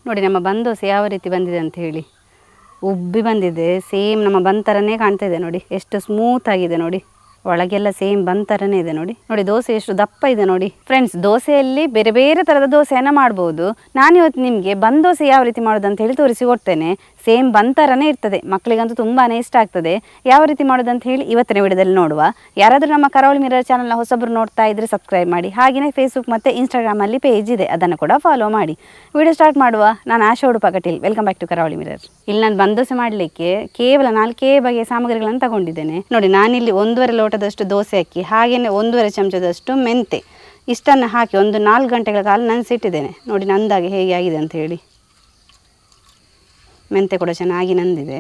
ನೋಡಿ ನಮ್ಮ ಬನ್ ದೋಸೆ ಯಾವ ರೀತಿ ಬಂದಿದೆ ಅಂತ ಹೇಳಿ. ಉಬ್ಬಿ ಬಂದಿದೆ, ಸೇಮ್ ನಮ್ಮ ಬನ್ ಥರನೇ ಕಾಣ್ತಾ ಇದೆ ನೋಡಿ. ಎಷ್ಟು ಸ್ಮೂತ್ ಆಗಿದೆ ನೋಡಿ, ಒಳಗೆಲ್ಲ ಸೇಮ್ ಬನ್ ಥರನೇ ಇದೆ ನೋಡಿ. ನೋಡಿ ದೋಸೆ ಎಷ್ಟು ದಪ್ಪ ಇದೆ ನೋಡಿ. ಫ್ರೆಂಡ್ಸ್, ದೋಸೆಯಲ್ಲಿ ಬೇರೆ ಬೇರೆ ಥರದ ದೋಸೆಯನ್ನು ಮಾಡ್ಬೋದು. ನಾನಿವತ್ತು ನಿಮಗೆ ಬನ್ ದೋಸೆ ಯಾವ ರೀತಿ ಮಾಡೋದು ಅಂತ ಹೇಳಿ ತೋರಿಸಿ ಕೊಡ್ತೇನೆ. ಸೇಮ್ ಬನ್ ಥರನೇ ಇರ್ತದೆ, ಮಕ್ಕಳಿಗಂತೂ ತುಂಬಾ ಇಷ್ಟ ಆಗ್ತದೆ. ಯಾವ ರೀತಿ ಮಾಡೋದು ಅಂತ ಹೇಳಿ ಇವತ್ತಿನ ವಿಡಿಯೋದಲ್ಲಿ ನೋಡುವ. ಯಾರಾದರೂ ನಮ್ಮ ಕರಾವಳಿ ಮಿರರ್ ಚಾನಲ್ನ ಹೊಸಬ್ರು ನೋಡ್ತಾ ಇದ್ರೆ ಸಬ್ಸ್ಕ್ರೈಬ್ ಮಾಡಿ. ಹಾಗೆಯೇ ಫೇಸ್ಬುಕ್ ಮತ್ತು ಇನ್ಸ್ಟಾಗ್ರಾಮಲ್ಲಿ ಪೇಜ್ ಇದೆ, ಅದನ್ನು ಕೂಡ ಫಾಲೋ ಮಾಡಿ. ವಿಡಿಯೋ ಸ್ಟಾರ್ಟ್ ಮಾಡುವ. ನಾನು Asha Udupa Kateel. Welcome back to Karavali mirror. ಇಲ್ಲಿ ನಾನು ಬನ್ ದೋಸೆ ಮಾಡಲಿಕ್ಕೆ ಕೇವಲ 4 ಬಗೆಯ ಸಾಮಗ್ರಿಗಳನ್ನು ತಗೊಂಡಿದ್ದೇನೆ. ನೋಡಿ, ನಾನಿಲ್ಲಿ 1.5 ಲೋಟದಷ್ಟು ದೋಸೆ ಅಕ್ಕಿ, ಹಾಗೆಯೇ 1.5 ಚಮಚದಷ್ಟು ಮೆಂತೆ, ಇಷ್ಟನ್ನು ಹಾಕಿ ಒಂದು 4 ಗಂಟೆಗಳ ಕಾಲ ನೆನೆಸಿಟ್ಟಿದ್ದೇನೆ. ನೋಡಿ ನಂದಾಗಿ ಹೇಗೆ ಆಗಿದೆ ಅಂತ ಹೇಳಿ. ಮೆಂತೆ ಕೂಡ ಚೆನ್ನಾಗಿ ನಂದಿದೆ.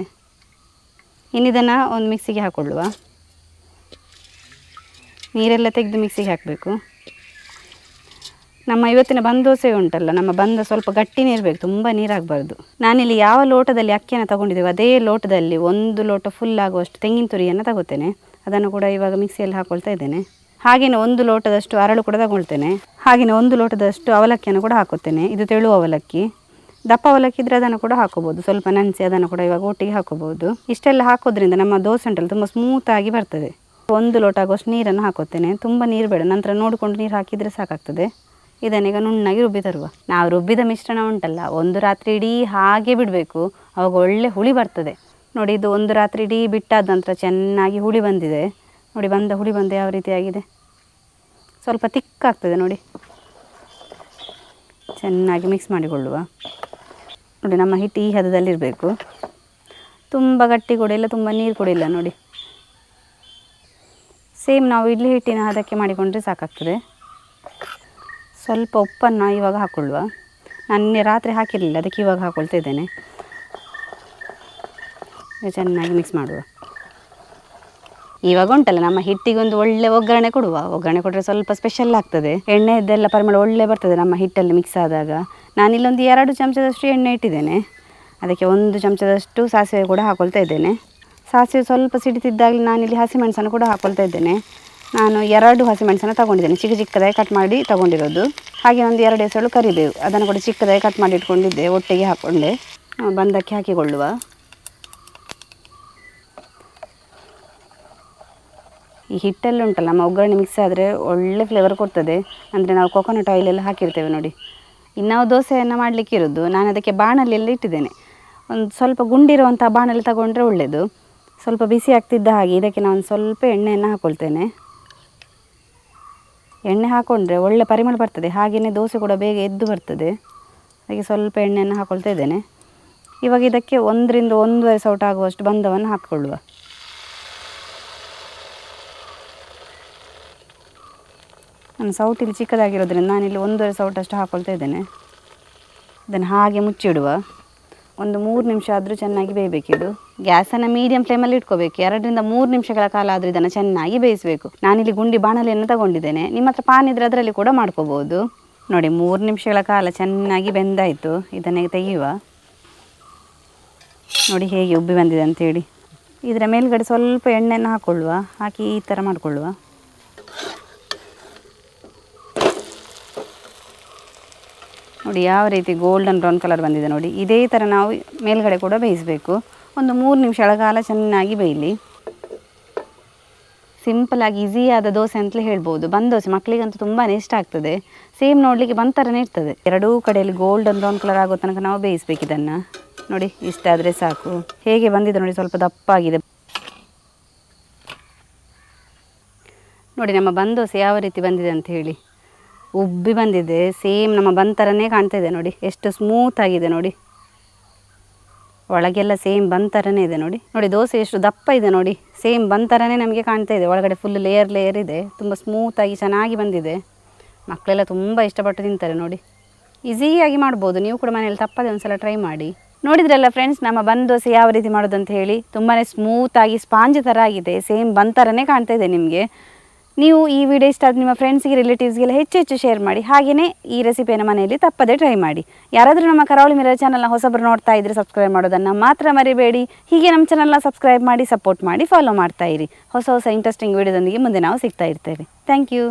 ಇನ್ನಿದನ್ನು ಒಂದು ಮಿಕ್ಸಿಗೆ ಹಾಕ್ಕೊಳ್ಳುವ. ನೀರೆಲ್ಲ ತೆಗೆದು ಮಿಕ್ಸಿಗೆ ಹಾಕಬೇಕು. ನಮ್ಮ ಇವತ್ತಿನ ಬನ್ ದೋಸೆ ಉಂಟಲ್ಲ, ನಮ್ಮ ಬಂದ ಸ್ವಲ್ಪ ಗಟ್ಟಿನೇ ಇರಬೇಕು, ತುಂಬ ನೀರಾಗಬಾರ್ದು. ನಾನಿಲ್ಲಿ ಯಾವ ಲೋಟದಲ್ಲಿ ಅಕ್ಕಿಯನ್ನು ತಗೊಂಡಿದ್ದೇವೆ ಅದೇ ಲೋಟದಲ್ಲಿ 1 ಲೋಟ ಫುಲ್ ಆಗುವಷ್ಟು ತೆಂಗಿನ ತುರಿಯನ್ನು ತಗೋತೇನೆ. ಅದನ್ನು ಕೂಡ ಇವಾಗ ಮಿಕ್ಸಿಯಲ್ಲಿ ಹಾಕ್ಕೊಳ್ತಾ ಇದ್ದೇನೆ. ಹಾಗೆಯೇ 1 ಲೋಟದಷ್ಟು ಅರಳು ಕೂಡ ತಗೊಳ್ತೇನೆ. ಹಾಗೆಯೇ 1 ಲೋಟದಷ್ಟು ಅವಲಕ್ಕಿಯನ್ನು ಕೂಡ ಹಾಕುತ್ತೇನೆ. ಇದು ತೆಳು ಅವಲಕ್ಕಿ. ದಪ್ಪ ಅವಲಕ್ಕಿ ಇದ್ದರೆ ಅದನ್ನು ಕೂಡ ಹಾಕೋಬೋದು. ಸ್ವಲ್ಪ ನೆನೆಸಿ ಅದನ್ನು ಕೂಡ ಇವಾಗ ಒಟ್ಟಿಗೆ ಹಾಕೋಬೋದು. ಇಷ್ಟೆಲ್ಲ ಹಾಕೋದ್ರಿಂದ ನಮ್ಮ ದೋಸೆ ಉಂಟಲ್ಲ ತುಂಬ ಸ್ಮೂತಾಗಿ ಬರ್ತದೆ. 1 ಲೋಟ ಆಗುವಷ್ಟು ನೀರನ್ನು ಹಾಕೋತೇನೆ. ತುಂಬ ನೀರು ಬೇಡ, ನಂತರ ನೋಡಿಕೊಂಡು ನೀರು ಹಾಕಿದರೆ ಸಾಕಾಗ್ತದೆ. ಇದನ್ನೀಗ ನುಣ್ಣಗೆ ರುಬ್ಬಿ ತರುವ. ನಾವು ರುಬ್ಬಿದ ಮಿಶ್ರಣ ಉಂಟಲ್ಲ, 1 ರಾತ್ರಿ ಇಡೀ ಹಾಗೆ ಬಿಡಬೇಕು, ಅವಾಗ ಒಳ್ಳೆ ಹುಳಿ ಬರ್ತದೆ. ನೋಡಿ, ಇದು 1 ರಾತ್ರಿ ಇಡೀ ಬಿಟ್ಟಾದ ನಂತರ ಚೆನ್ನಾಗಿ ಹುಳಿ ಬಂದಿದೆ. ನೋಡಿ, ಹುಳಿ ಬಂದು ಯಾವ ರೀತಿ ಆಗಿದೆ. ಸ್ವಲ್ಪ ತಿಕ್ಕಾಗ್ತದೆ ನೋಡಿ. ಚೆನ್ನಾಗಿ ಮಿಕ್ಸ್ ಮಾಡಿಕೊಳ್ಳುವ. ನೋಡಿ, ನಮ್ಮ ಹಿಟ್ಟು ಈ ಹದದಲ್ಲಿರಬೇಕು. ತುಂಬ ಗಟ್ಟಿ ಕೂಡ ಇಲ್ಲ, ತುಂಬ ನೀರು ಕೂಡ ಇಲ್ಲ. ನೋಡಿ, ಸೇಮ್ ನಾವು ಇಡ್ಲಿ ಹಿಟ್ಟಿನ ಹದಕ್ಕೆ ಮಾಡಿಕೊಂಡ್ರೆ ಸಾಕಾಗ್ತದೆ. ಸ್ವಲ್ಪ ಉಪ್ಪನ್ನು ಇವಾಗ ಹಾಕ್ಕೊಳ್ಳುವ. ನಾನು ರಾತ್ರಿ ಹಾಕಿರಲಿಲ್ಲ, ಅದಕ್ಕೆ ಇವಾಗ ಹಾಕ್ಕೊಳ್ತಾ ಇದ್ದೇನೆ. ಚೆನ್ನಾಗಿ ಮಿಕ್ಸ್ ಮಾಡುವ. ಇವಾಗ ಉಂಟಲ್ಲ, ನಮ್ಮ ಹಿಟ್ಟಿಗೊಂದು ಒಳ್ಳೆ ಒಗ್ಗರಣೆ ಕೊಡುವ. ಒಗ್ಗರಣೆ ಕೊಟ್ಟರೆ ಸ್ವಲ್ಪ ಸ್ಪೆಷಲ್ ಆಗ್ತದೆ. ಎಣ್ಣೆದ್ದೆಲ್ಲ ಪರಿಮಳ ಒಳ್ಳೆ ಬರ್ತದೆ ನಮ್ಮ ಹಿಟ್ಟಲ್ಲಿ ಮಿಕ್ಸ್ ಆದಾಗ. ನಾನಿಲ್ಲೊಂದು 2 ಚಮಚದಷ್ಟು ಎಣ್ಣೆ ಇಟ್ಟಿದ್ದೇನೆ. ಅದಕ್ಕೆ 1 ಚಮಚದಷ್ಟು ಸಾಸಿವೆ ಕೂಡ ಹಾಕ್ಕೊಳ್ತಾ ಇದ್ದೇನೆ. ಸಾಸಿವೆ ಸ್ವಲ್ಪ ಸಿಡಿತಿದ್ದಾಗಲೇ ನಾನಿಲ್ಲಿ ಹಸಿಮೆಣಸನ್ನು ಕೂಡ ಹಾಕ್ಕೊಳ್ತಾ ಇದ್ದೇನೆ. ನಾನು 2 ಹಸಿಮೆಣಸನ್ನು ತಗೊಂಡಿದ್ದೇನೆ, ಚಿಕ್ಕದಾಗಿ ಕಟ್ ಮಾಡಿ ತಗೊಂಡಿರೋದು. ಹಾಗೆ ಒಂದು 2 ಎಸಳು ಕರಿಬೇವು, ಅದನ್ನು ಕೂಡ ಚಿಕ್ಕದಾಗಿ ಕಟ್ ಮಾಡಿ ಇಟ್ಕೊಂಡಿದ್ದೆ, ಒಟ್ಟಿಗೆ ಹಾಕ್ಕೊಂಡೆ. ಬಂದಕ್ಕೆ ಹಾಕಿಕೊಳ್ಳುವ. ಈ ಹಿಟ್ಟಲ್ಲಿ ಉಂಟಲ್ಲ, ನಮ್ಮ ಒಗ್ಗರಣೆ ಮಿಕ್ಸ್ ಆದರೆ ಒಳ್ಳೆ ಫ್ಲೇವರ್ ಕೊಡ್ತದೆ. ಅಂದರೆ ನಾವು ಕೊಕೊನಟ್ ಆಯಿಲೆಲ್ಲ ಹಾಕಿರ್ತೇವೆ ನೋಡಿ. ಇನ್ನು ನಾವು ದೋಸೆಯನ್ನು ಮಾಡಲಿಕ್ಕೆ ಇರೋದು, ನಾನು ಅದಕ್ಕೆ ಬಾಣಲೆಲ್ಲ ಇಟ್ಟಿದ್ದೇನೆ. ಒಂದು ಸ್ವಲ್ಪ ಗುಂಡಿರುವಂಥ ಬಾಣಲೆ ತಗೊಂಡ್ರೆ ಒಳ್ಳೆಯದು. ಸ್ವಲ್ಪ ಬಿಸಿ ಆಗ್ತಿದ್ದ ಹಾಗೆ ಇದಕ್ಕೆ ನಾನು ಸ್ವಲ್ಪ ಎಣ್ಣೆಯನ್ನು ಹಾಕ್ಕೊಳ್ತೇನೆ. ಎಣ್ಣೆ ಹಾಕ್ಕೊಂಡ್ರೆ ಒಳ್ಳೆ ಪರಿಮಳ ಬರ್ತದೆ, ಹಾಗೆಯೇ ದೋಸೆ ಕೂಡ ಬೇಗ ಎದ್ದು ಬರ್ತದೆ. ಹಾಗೆ ಸ್ವಲ್ಪ ಎಣ್ಣೆಯನ್ನು ಹಾಕ್ಕೊಳ್ತಾ ಇದ್ದೇನೆ. ಇವಾಗ ಇದಕ್ಕೆ 1 ರಿಂದ 1.5 ಸೌಟ ಆಗುವಷ್ಟು ಬಂದವನ್ನು ಹಾಕ್ಕೊಳ್ಳುವ. ನಾನು ಸೌಟಿಲ್ಲಿ ಚಿಕ್ಕದಾಗಿರೋದ್ರಿಂದ ನಾನಿಲ್ಲಿ 1.5 ಸೌಟಷ್ಟು ಹಾಕ್ಕೊಳ್ತಾ ಇದ್ದೇನೆ. ಇದನ್ನು ಹಾಗೆ ಮುಚ್ಚಿಡುವ. ಒಂದು 3 ನಿಮಿಷ ಆದರೂ ಚೆನ್ನಾಗಿ ಬೇಯಬೇಕಿದು. ಗ್ಯಾಸನ್ನು ಮೀಡಿಯಂ ಫ್ಲೇಮಲ್ಲಿ ಇಟ್ಕೋಬೇಕು. 2 ರಿಂದ 3 ನಿಮಿಷಗಳ ಕಾಲ ಆದರೂ ಇದನ್ನು ಚೆನ್ನಾಗಿ ಬೇಯಿಸಬೇಕು. ನಾನಿಲ್ಲಿ ಗುಂಡಿ ಬಾಣಲೆಯನ್ನು ತಗೊಂಡಿದ್ದೇನೆ, ನಿಮ್ಮ ಹತ್ರ ಪಾನ್ ಇದ್ದರೆ ಅದರಲ್ಲಿ ಕೂಡ ಮಾಡ್ಕೋಬೋದು. ನೋಡಿ, 3 ನಿಮಿಷಗಳ ಕಾಲ ಚೆನ್ನಾಗಿ ಬೆಂದಾಯಿತು. ಇದನ್ನೇ ತೆಗೆಯುವ. ನೋಡಿ ಹೇಗೆ ಉಬ್ಬಿ ಬಂದಿದೆ ಅಂಥೇಳಿ. ಇದರ ಮೇಲ್ಗಡೆ ಸ್ವಲ್ಪ ಎಣ್ಣೆಯನ್ನು ಹಾಕ್ಕೊಳ್ಳುವ. ಹಾಕಿ ಈ ಥರ ಮಾಡಿಕೊಳ್ಳುವ. ನೋಡಿ ಯಾವ ರೀತಿ ಗೋಲ್ಡನ್ ಬ್ರೌನ್ ಕಲರ್ ಬಂದಿದೆ ನೋಡಿ. ಇದೇ ಥರ ನಾವು ಮೇಲ್ಗಡೆ ಕೂಡ ಬೇಯಿಸಬೇಕು. ಒಂದು 3 ನಿಮಿಷಗಳ ಕಾಲ ಚೆನ್ನಾಗಿ ಬೇಯಲಿ. ಸಿಂಪಲಾಗಿ ಈಸಿಯಾದ ದೋಸೆ ಅಂತಲೇ ಹೇಳ್ಬೋದು. ಬನ್ ದೋಸೆ ಮಕ್ಕಳಿಗಂತೂ ತುಂಬಾ ಇಷ್ಟ ಆಗ್ತದೆ. ಸೇಮ್ ನೋಡಲಿಕ್ಕೆ ಬನ್ ಥರನೇ ಇರ್ತದೆ. 2 ಕಡೆಯಲ್ಲಿ ಗೋಲ್ಡನ್ ಬ್ರೌನ್ ಕಲರ್ ಆಗೋ ತನಕ ನಾವು ಬೇಯಿಸಬೇಕು ಇದನ್ನು. ನೋಡಿ, ಇಷ್ಟ ಆದರೆ ಸಾಕು. ಹೇಗೆ ಬಂದಿದೆ ನೋಡಿ, ಸ್ವಲ್ಪ ದಪ್ಪ ಆಗಿದೆ. ನೋಡಿ ನಮ್ಮ ಬನ್ ದೋಸೆ ಯಾವ ರೀತಿ ಬಂದಿದೆ ಅಂತ ಹೇಳಿ. ಉಬ್ಬಿ ಬಂದಿದೆ, ಸೇಮ್ ನಮ್ಮ ಬನ್ ಥರನೇ ಕಾಣ್ತಾ ಇದೆ ನೋಡಿ. ಎಷ್ಟು ಸ್ಮೂತ್ ಆಗಿದೆ ನೋಡಿ. ಒಳಗೆಲ್ಲ ಸೇಮ್ ಬನ್ ಥರನೇ ಇದೆ ನೋಡಿ. ನೋಡಿ ದೋಸೆ ಎಷ್ಟು ದಪ್ಪ ಇದೆ ನೋಡಿ. ಸೇಮ್ ಬನ್ ಥರನೇ ನಮಗೆ ಕಾಣ್ತಾ ಇದೆ. ಒಳಗಡೆ ಫುಲ್ ಲೇಯರ್ ಇದೆ. ತುಂಬ ಸ್ಮೂತಾಗಿ ಚೆನ್ನಾಗಿ ಬಂದಿದೆ. ಮಕ್ಕಳೆಲ್ಲ ತುಂಬ ಇಷ್ಟಪಟ್ಟು ತಿಂತಾರೆ ನೋಡಿ. ಈಸಿಯಾಗಿ ಮಾಡ್ಬೋದು. ನೀವು ಕೂಡ ಮನೆಯಲ್ಲಿ ತಪ್ಪದೆ ಒಂದು ಸಲ ಟ್ರೈ ಮಾಡಿ. ನೋಡಿದ್ರಲ್ಲ ಫ್ರೆಂಡ್ಸ್, ನಮ್ಮ ಬನ್ ದೋಸೆ ಯಾವ ರೀತಿ ಮಾಡೋದು ಅಂತ ಹೇಳಿ. ತುಂಬಾ ಸ್ಮೂತಾಗಿ ಸ್ಪಾಂಜ್ ಥರ ಆಗಿದೆ. ಸೇಮ್ ಬನ್ ಥರನೇ ಕಾಣ್ತಾ ಇದೆ ನಿಮಗೆ. ನೀವು ಈ ವಿಡಿಯೋ ಇಷ್ಟ ಆದ ನಿಮ್ಮ ಫ್ರೆಂಡ್ಸ್ಗೆ ರಿಲೇಟಿವ್ಸ್ಗೆಲ್ಲ ಹೆಚ್ಚು ಶೇರ್ ಮಾಡಿ. ಹಾಗೆಯೇ ಈ ರೆಸಿಪಿಯನ್ನು ಮನೆಯಲ್ಲಿ ತಪ್ಪದೇ ಟ್ರೈ ಮಾಡಿ. ಯಾರಾದರೂ ನಮ್ಮ ಕರಾವಳಿ ಮಿರರ್ ಚಾನಲ್ನ ಹೊಸಬರು ನೋಡ್ತಾ ಇದ್ದರೆ ಸಬ್ಸ್ಕ್ರೈಬ್ ಮಾಡೋದನ್ನು ಮಾತ್ರ ಮರಿಬೇಡಿ. ಹೀಗೆ ನಮ್ಮ ಚಾನಲ್ನ ಸಬ್ಸ್ಕ್ರೈಬ್ ಮಾಡಿ, ಸಪೋರ್ಟ್ ಮಾಡಿ, ಫಾಲೋ ಮಾಡ್ತಾ ಇರಿ. ಹೊಸ ಇಂಟ್ರೆಸ್ಟಿಂಗ್ ವಿಡಿಯೋದೊಂದಿಗೆ ಮುಂದೆ ನಾವು ಸಿಗ್ತಾ ಇರ್ತೇವೆ. Thank you.